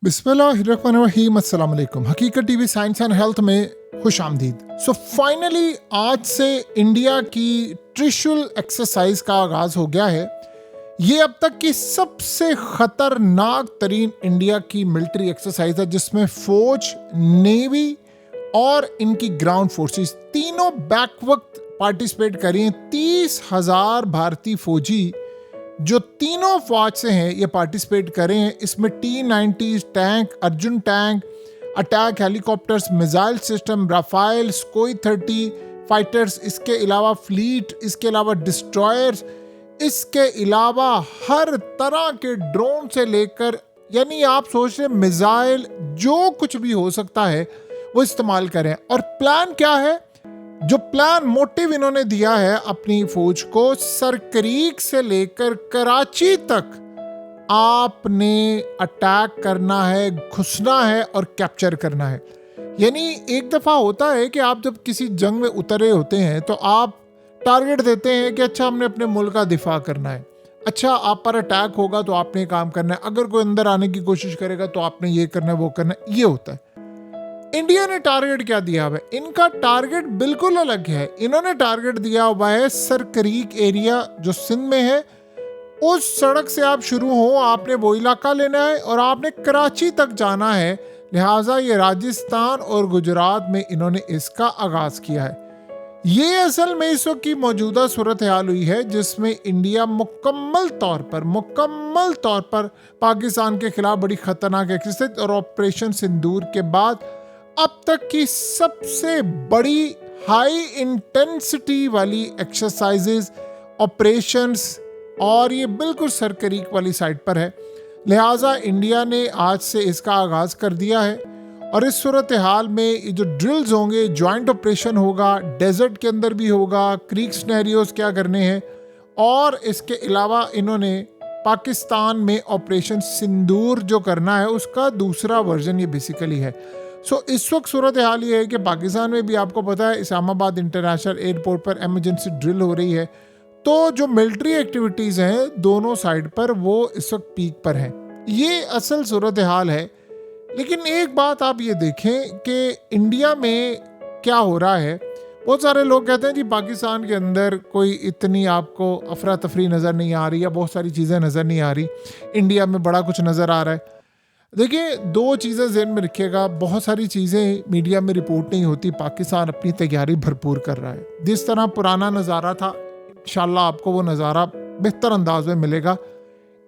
बिस्मिल्लाहिर्रहमानिर्रहीम, अस्सलाम वालेकुम। हकीकत टीवी साइंस एंड हेल्थ में खुश आमदीद। फाइनली आज से इंडिया की त्रिशूल एक्सरसाइज का आगाज हो गया है। ये अब तक की सबसे खतरनाक तरीन इंडिया की मिलिट्री एक्सरसाइज है, जिसमें फौज, नेवी और इनकी ग्राउंड फोर्सेस तीनों बैक वक्त पार्टिसिपेट करें। 30,000 भारतीय फौजी जो तीनों फौज से हैं ये पार्टिसिपेट करें। इसमें T-90 tank, Arjun tank, attack helicopters, missile system, Rafale, Sukhoi 30 fighters, इसके अलावा फ्लीट, इसके अलावा डिस्ट्रॉयर्स, इसके अलावा हर तरह के ड्रोन से लेकर, यानी आप सोच रहे मिसाइल जो कुछ भी हो सकता है वो इस्तेमाल करें। और प्लान क्या है? जो प्लान मोटिव इन्होंने दिया है अपनी फौज को, सरकरीक से लेकर कराची तक आपने अटैक करना है, घुसना है और कैप्चर करना है। यानी एक दफ़ा होता है कि आप जब किसी जंग में उतरे होते हैं तो आप टारगेट देते हैं कि अच्छा हमने अपने मुल्क का दिफा करना है, अच्छा आप पर अटैक होगा तो आपने काम करना है, अगर कोई अंदर आने की कोशिश करेगा तो आपने ये करना है, वो करना है, ये होता है। इंडिया ने टारगेट क्या दिया हुआ है? इनका टारगेट बिल्कुल अलग है। इन्होंने टारगेट दिया हुआ है सरकरीक एरिया जो सिंध में है, उस सड़क से आप शुरू हो, आपने वो इलाका लेना है और आपने कराची तक जाना है। लिहाजा ये राजस्थान और गुजरात में इन्होंने इसका आगाज किया है। ये असल में इस वक्त की मौजूदा सूरत हाल हुई है जिसमें इंडिया मुकम्मल तौर पर पाकिस्तान के खिलाफ बड़ी खतरनाक एक्सरसाइज और ऑपरेशन सिंदूर के बाद अब तक की सबसे बड़ी हाई इंटेंसिटी वाली एक्सरसाइजेज, ऑपरेशंस, और ये बिल्कुल सरकरीक वाली साइड पर है। लिहाजा इंडिया ने आज से इसका आगाज कर दिया है और इस सूरत हाल में ये जो ड्रिल्स होंगे, ज्वाइंट ऑपरेशन होगा, डेजर्ट के अंदर भी होगा, क्रीक सिनेरियोज क्या करने हैं, और इसके अलावा इन्होंने पाकिस्तान में ऑपरेशन सिंदूर जो करना है उसका दूसरा वर्जन ये बेसिकली है। इस वक्त सूरत हाल ये है कि पाकिस्तान में भी आपको पता है इस्लामाबाद इंटरनेशनल एयरपोर्ट पर एमरजेंसी ड्रिल हो रही है। तो जो मिलिट्री एक्टिविटीज़ हैं दोनों साइड पर वो इस वक्त पीक पर हैं। ये असल सूरत हाल है। लेकिन एक बात आप ये देखें कि इंडिया में क्या हो रहा है। बहुत सारे लोग कहते हैं जी पाकिस्तान के अंदर कोई इतनी आपको अफरा तफरी नज़र नहीं आ रही या बहुत सारी चीज़ें नज़र नहीं आ रही, इंडिया में बड़ा कुछ नज़र आ रहा है। देखिए, दो चीज़ें ज़हन में रखिएगा, बहुत सारी चीज़ें मीडिया में रिपोर्ट नहीं होती। पाकिस्तान अपनी तैयारी भरपूर कर रहा है। जिस तरह पुराना नज़ारा था, इंशाल्लाह आपको वो नज़ारा बेहतर अंदाज में मिलेगा।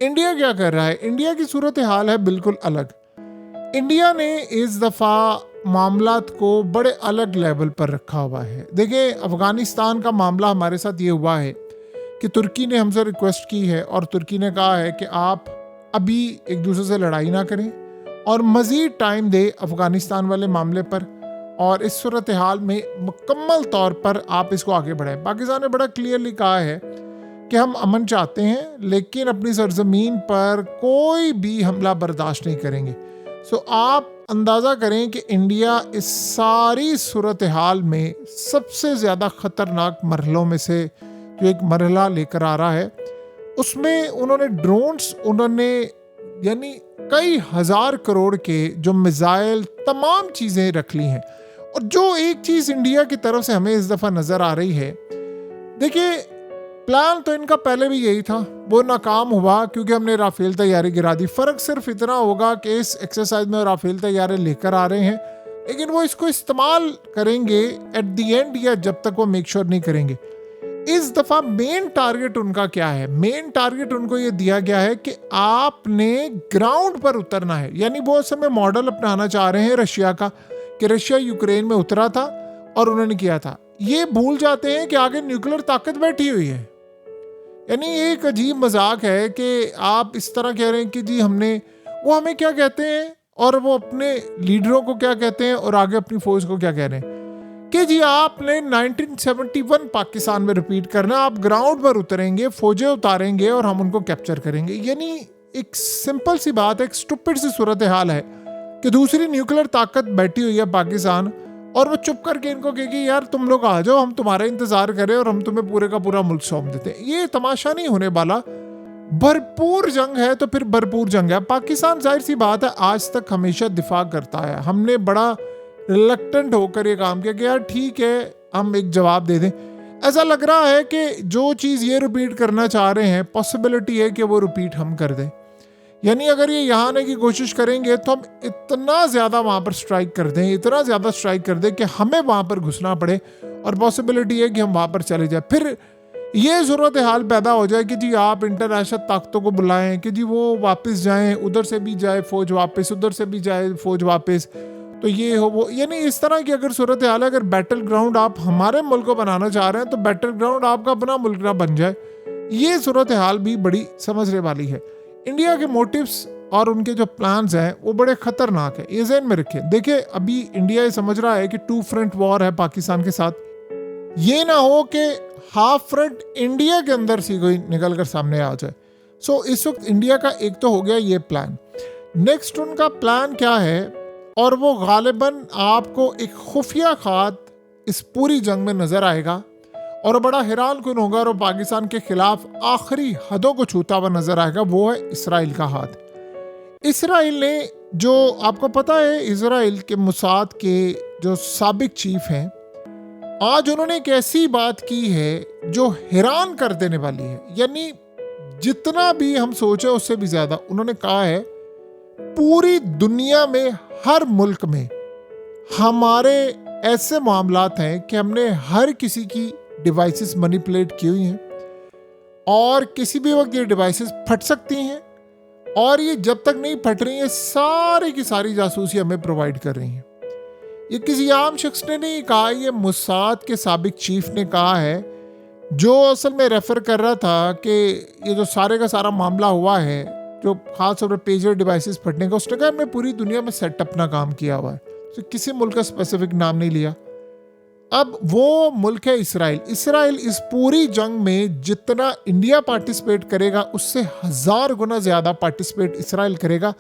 इंडिया क्या कर रहा है? इंडिया की सूरत हाल है बिल्कुल अलग। इंडिया ने इस दफ़ा मामलात को बड़े अलग लेवल पर रखा हुआ है। देखिए, अफ़गानिस्तान का मामला हमारे साथ ये हुआ है कि तुर्की ने हमसे रिक्वेस्ट की है और तुर्की ने कहा है कि आप अभी एक दूसरे से लड़ाई ना करें और मज़ीद टाइम दे अफ़गानिस्तान वाले मामले पर, और इस सूरत हाल में मुकम्मल तौर पर आप इसको आगे बढ़ाएं। पाकिस्तान ने बड़ा क्लियरली कहा है कि हम अमन चाहते हैं लेकिन अपनी सरजमीन पर कोई भी हमला बर्दाश्त नहीं करेंगे। आप अंदाज़ा करें कि इंडिया इस सारी सूरत हाल में सबसे ज़्यादा ख़तरनाक मरहलों में से जो एक मरहला लेकर आ रहा है, उसमें उन्होंने ड्रोन्स, उन्होंने यानी कई हजार करोड़ के जो मिसाइल, तमाम चीज़ें रख ली हैं। और जो एक चीज़ इंडिया की तरफ से हमें इस दफ़ा नज़र आ रही है, देखिए प्लान तो इनका पहले भी यही था, वो नाकाम हुआ क्योंकि हमने राफेल तैयारी गिरा दी। फ़र्क सिर्फ इतना होगा कि इस एक्सरसाइज में राफेल तैयारी लेकर आ रहे हैं, लेकिन वो इसको इस्तेमाल करेंगे एट द एंड या जब तक वो मेक श्योर नहीं करेंगे। इस दफा मेन टारगेट उनका क्या है? मेन टारगेट उनको ये दिया गया है कि आपने ग्राउंड पर उतरना है। यानी वो उस समय मॉडल अपनाना चाह रहे हैं रशिया का, कि रशिया यूक्रेन में उतरा था और उन्होंने किया था। ये भूल जाते हैं कि आगे न्यूक्लियर ताकत बैठी हुई है। यानी एक अजीब मजाक है कि आप इस तरह कह रहे हैं कि जी हमने, वो हमें क्या कहते हैं और वो अपने लीडरों को क्या कहते हैं और आगे अपनी फौज को क्या कह रहे हैं कि जी आपने 1971 पाकिस्तान में रिपीट करना, आप ग्राउंड पर उतरेंगे, फौजें उतारेंगे और हम उनको कैप्चर करेंगे। यानी एक सिंपल सी बात है, एक स्टूपिड सी सूरत हाल है कि दूसरी न्यूक्लियर ताकत बैठी हुई है पाकिस्तान, और वो चुप करके इनको कहेगी यार तुम लोग आ जाओ, हम तुम्हारा इंतजार करें और हम तुम्हें पूरे का पूरा मुल्क सौंप देते हैं। ये तमाशा नहीं होने वाला। भरपूर जंग है तो फिर भरपूर जंग है। पाकिस्तान जाहिर सी बात है आज तक हमेशा दिफा करता है। हमने बड़ा रिलक्टेंट होकर ये काम किया कि यार ठीक है हम एक जवाब दे दें। ऐसा लग रहा है कि जो चीज़ ये रिपीट करना चाह रहे हैं पॉसिबिलिटी है कि वो रिपीट हम कर दें। यानी अगर ये यहाँ आने की कोशिश करेंगे तो हम इतना ज़्यादा वहाँ पर स्ट्राइक कर दें, इतना ज़्यादा स्ट्राइक कर दें कि हमें वहाँ पर घुसना पड़े और पॉसिबिलिटी है कि हम वहाँ पर चले जाए। फिर ये सूरत हाल पैदा हो जाए कि जी आप इंटरनेशनल ताकतों को बुलाएं कि जी वो वापस जाएं, उधर से भी जाए फौज वापस, उधर से भी जाए फौज वापस, तो ये हो वो। यानी इस तरह की अगर सूरत हाल है, अगर बैटल ग्राउंड आप हमारे मुल्क को बनाना चाह रहे हैं तो बैटल ग्राउंड आपका अपना मुल्क ना बन जाए। ये सूरत हाल भी बड़ी समझने वाली है। इंडिया के मोटिव्स और उनके जो प्लान्स हैं वो बड़े खतरनाक है, ये ज़हन में रखें। देखिए अभी इंडिया ये समझ रहा है कि 2 फ्रंट वॉर है पाकिस्तान के साथ। ये ना हो कि हाफ फ्रंट इंडिया के अंदर से कोई निकल कर सामने आ जाए। सो इस वक्त इंडिया का एक तो हो गया ये प्लान। नेक्स्ट उनका प्लान क्या है, और वो गालिबन आपको एक खुफिया खात इस पूरी जंग में नजर आएगा और बड़ा हैरान कुन होगा और पाकिस्तान के खिलाफ आखिरी हदों को छूता हुआ नजर आएगा। वो है इसराइल का हाथ। इसराइल ने, जो आपको पता है इसराइल के मुसाद के जो साबिक चीफ हैं, आज उन्होंने एक ऐसी बात की है जो हैरान कर देने वाली है। यानी जितना भी हम सोचे उससे भी ज्यादा उन्होंने कहा है पूरी दुनिया में हर मुल्क में हमारे ऐसे मामलात हैं कि हमने हर किसी की डिवाइसेस मैनिपुलेट की हुई हैं और किसी भी वक्त ये डिवाइसेस फट सकती हैं, और ये जब तक नहीं फट रही हैं सारी की सारी जासूसी हमें प्रोवाइड कर रही हैं। ये किसी आम शख्स ने नहीं कहा, ये मुसाद के साबिक चीफ ने कहा है, जो असल में रेफर कर रहा था कि ये जो सारे का सारा मामला हुआ है, जो खास तौर पर पेजर डिवाइसेस फटने का, उसने कहा हमने पूरी दुनिया में सेट अपना काम किया हुआ है। तो किसी मुल्क का स्पेसिफिक नाम नहीं लिया। अब वो मुल्क है इसराइल। इसराइल इस पूरी जंग में जितना इंडिया पार्टिसिपेट करेगा उससे 1000 गुना ज़्यादा पार्टिसिपेट इसराइल करेगा।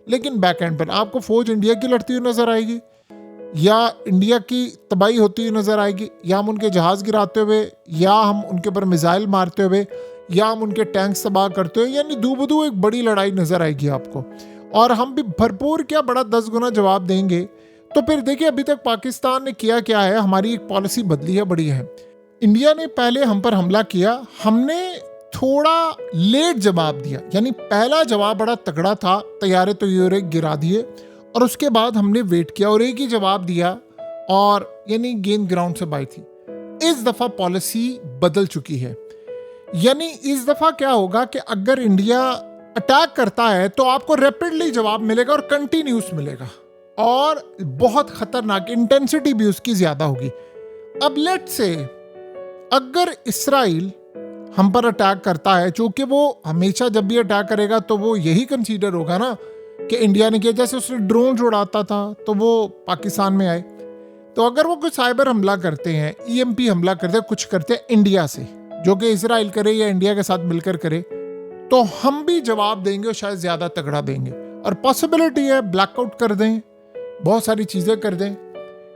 लेकिन बैक एंड पर आपको फौज इंडिया की लड़ती हुई नजर आएगी, या इंडिया की तबाही होती हुई नजर आएगी, या हम उनके जहाज़ गिराते हुए, या हम उनके ऊपर मिसाइल मारते हुए, या हम उनके टैंक तबाह करते हुए। यानी दो बदू एक बड़ी लड़ाई नजर आएगी आपको, और हम भी भरपूर क्या बड़ा 10 गुना जवाब देंगे। तो फिर देखिए अभी तक पाकिस्तान ने किया क्या है, हमारी एक पॉलिसी बदली है बड़ी है। इंडिया ने पहले हम पर हमला किया, हमने थोड़ा लेट जवाब दिया। यानी पहला जवाब बड़ा तगड़ा था, तैयारे तो ये गिरा दिए, और उसके बाद हमने वेट किया और एक ही जवाब दिया, और यानी गेंद ग्राउंड से बाई थी। इस दफा पॉलिसी बदल चुकी है। यानी इस दफा क्या होगा कि अगर इंडिया अटैक करता है तो आपको रैपिडली जवाब मिलेगा और कंटिन्यूस मिलेगा, और बहुत खतरनाक इंटेंसिटी भी उसकी ज्यादा होगी। अब लेट से अगर इसराइल हम पर अटैक करता है, चूंकि वो हमेशा जब भी अटैक करेगा तो वो यही कंसीडर होगा ना कि इंडिया ने किया। जैसे उसने ड्रोन उड़ाता था तो वो पाकिस्तान में आए, तो अगर वो कुछ साइबर हमला करते हैं, EMP हमला करते हैं, कुछ करते हैं इंडिया से, जो कि इसराइल करे या इंडिया के साथ मिलकर करे, तो हम भी जवाब देंगे और शायद ज्यादा तगड़ा देंगे। और पॉसिबिलिटी है ब्लैकआउट कर दें, बहुत सारी चीजें कर दें।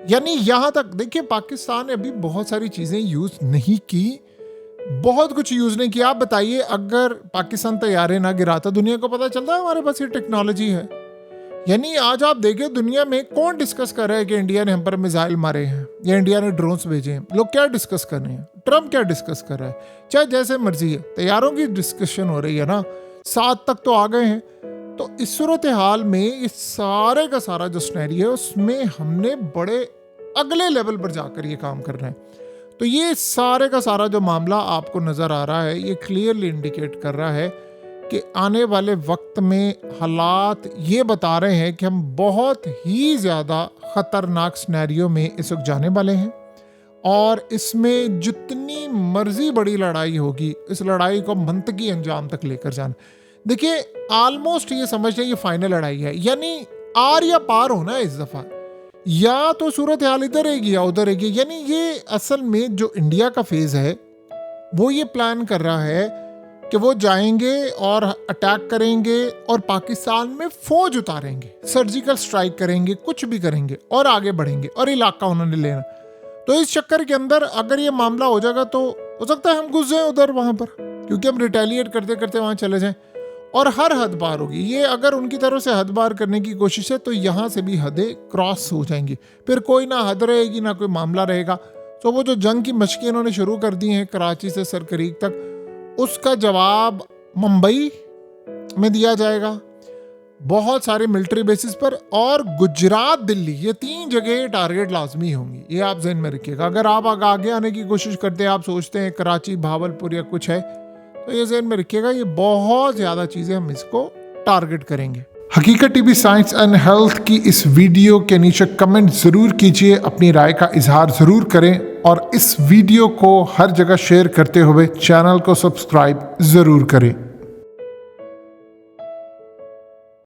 यानी यहां तक देखिए पाकिस्तान ने अभी बहुत सारी चीजें यूज नहीं की, बहुत कुछ यूज नहीं किया। आप बताइए अगर पाकिस्तान तैयारे ना गिराता, दुनिया को पता चलता है हमारे पास ये टेक्नोलॉजी है। यानी आज आप देखिए दुनिया में कौन डिस्कस कर रहा है कि इंडिया ने हम पर मिसाइल मारे हैं या इंडिया ने ड्रोन्स भेजे हैं। लोग क्या डिस्कस कर रहे हैं, ट्रम्प क्या डिस्कस कर रहा है, चाहे जैसे मर्जी है, तैयारों की डिस्कशन हो रही है ना, 7 तक तो आ गए हैं। तो इस सूरत हाल में इस सारे का सारा जो सिनेरियो है उसमें हमने बड़े अगले लेवल पर जाकर ये काम करना है। तो ये सारे का सारा जो मामला आपको नज़र आ रहा है, ये क्लियरली इंडिकेट कर रहा है कि आने वाले वक्त में हालात ये बता रहे हैं कि हम बहुत ही ज़्यादा ख़तरनाक सिनेरियो में इस वक्त जाने वाले हैं, और इसमें जितनी मर्जी बड़ी लड़ाई होगी, इस लड़ाई को मंतकी अंजाम तक लेकर जाना। देखिए ऑलमोस्ट ये समझ लें ये फाइनल लड़ाई है, यानी आर या पार होना है इस दफ़ा, या तो सूरत हाल इधर रहेगी या उधर रहेगी। यानी ये असल में जो इंडिया का फेज़ है वो ये प्लान कर रहा है कि वो जाएंगे और अटैक करेंगे और पाकिस्तान में फौज उतारेंगे, सर्जिकल स्ट्राइक करेंगे, कुछ भी करेंगे और आगे बढ़ेंगे, और इलाका उन्होंने लेना। तो इस चक्कर के अंदर अगर ये मामला हो जाएगा तो हो सकता है हम घुस जाएं उधर वहां पर, क्योंकि हम रिटेलिएट करते करते वहाँ चले जाएं और हर हद पार होगी। ये अगर उनकी तरफ से हद पार करने की कोशिश है तो यहाँ से भी हदें क्रॉस हो जाएंगी, फिर कोई ना हद रहेगी ना कोई मामला रहेगा। तो वो जो जंग की मशकें इन्होंने शुरू कर दी हैं कराची से सरकरीक तक, उसका जवाब मुंबई में दिया जाएगा, बहुत सारे मिलिट्री बेसिस पर, और गुजरात दिल्ली, ये 3 जगह टारगेट लाजमी होंगी। ये आप जहन में रखिएगा। अगर आप आगे आने की कोशिश करते हैं, आप सोचते हैं कराची भावलपुर या कुछ है, तो ये जहन में रखिएगा ये बहुत ज़्यादा चीज़ें हम इसको टारगेट करेंगे। हकीकत टीवी साइंस एंड हेल्थ की इस वीडियो के नीचे कमेंट ज़रूर कीजिए, अपनी राय का इजहार ज़रूर करें और इस वीडियो को हर जगह शेयर करते हुए चैनल को सब्सक्राइब ज़रूर करें।